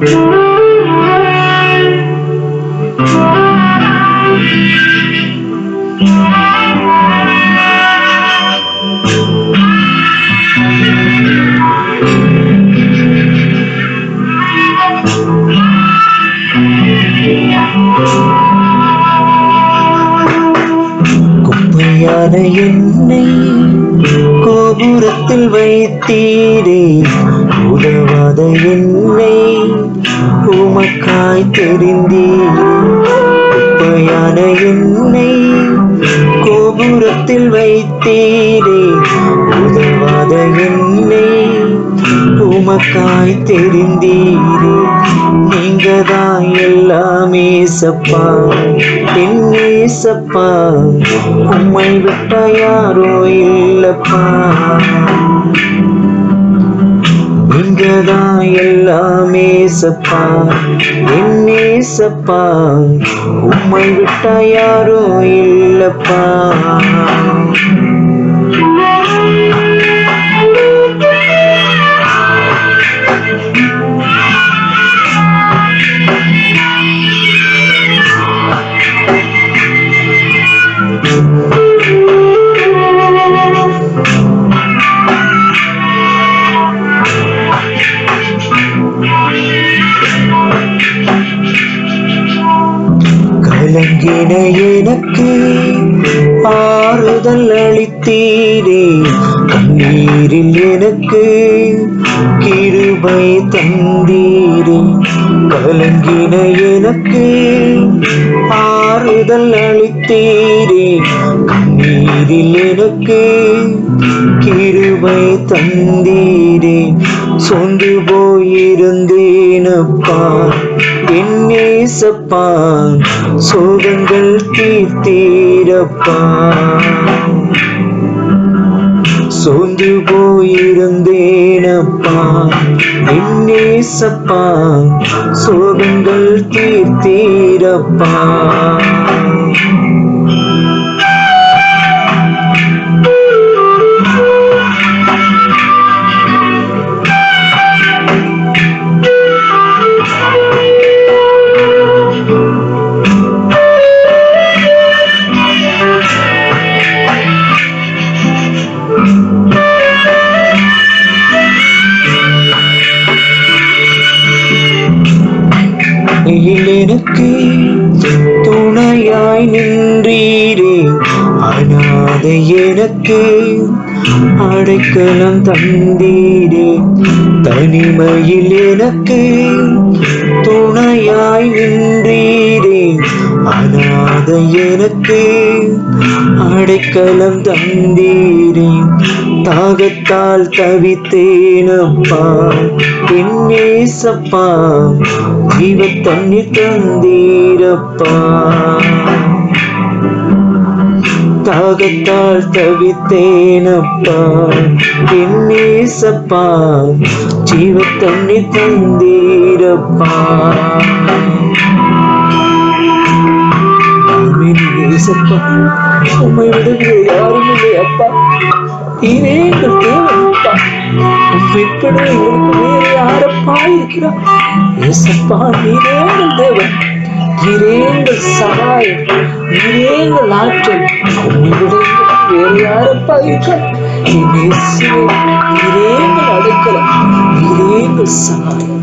குப்பையான என்னை கோபுரத்தில் வைத்தீரே, உதவாத என்னை உமக்காய் தெரிந்தீரே. குப்பையான என்னை கோபுரத்தில் வைத்தீரே, உதவாத என்னை உமக்காய் தெரிந்தீரே. நீங்கதான் எல்லாமே சப்பா, என்னே சப்பா, உம்மை விட்ட யாரோ இல்லப்பா. நீங்கதான் எல்லாமே சப்பா, என்னே சப்பா, உம்மை விட்ட யாரோ இல்லப்பா. கலங்கின எனக்கு ஆறுதல் அளித்தீரே, கண்ணீரில் எனக்கு கிருபை தந்தீரே. கலங்கின எனக்கு ஆறுதல் அளித்தீரே, கண்ணீரில் எனக்கு கிருபை தந்தீரே. சொந்து போயிருந்தேனப்பா என்னே சப்பா, சோகங்கள் தீர்த்தீரப்பா. சோர்ந்து போயிருந்தேனப்பா என்னே சப்பா, சோகங்கள் தீர்த்தீரப்பா. எனக்கு துணையாய் நின்றீரே, அனாதை எனக்கு அடைக்கலம் தந்தீரே. தனிமையில் எனக்கு துணையாய் நின்றீரே, அனாதை எனக்கு அடைக்கலம் தந்தீரே. தாகத்தால் தவித்தேனப்பா என்னே சப்பா, ஜீவ தண்ணீர் தந்தீரப்பா. தாகத்தால் தவித்தேனப்பா என்னே சப்பா, ஜீவ தண்ணீர் தந்தீரப்பா. சப்பா, உம்மை விட யாரும் இல்லை அப்பா, நீரே எங்கள் தேவனப்பா. உம்மை விட எங்களுக்கு வேறு யாரப்பா இருக்கிறார்? ஏசப்பா, நீரே எங்கள் தேவன், நீரே எங்கள் சகாயம், நீரே எங்கள் ஆற்றல். உம்மை விட எங்களுக்கு வேறு யாரப்பா இருக்கிறார்? நீரே எங்கள் அடைக்கலம், நீரே எங்கள் சகாயம்.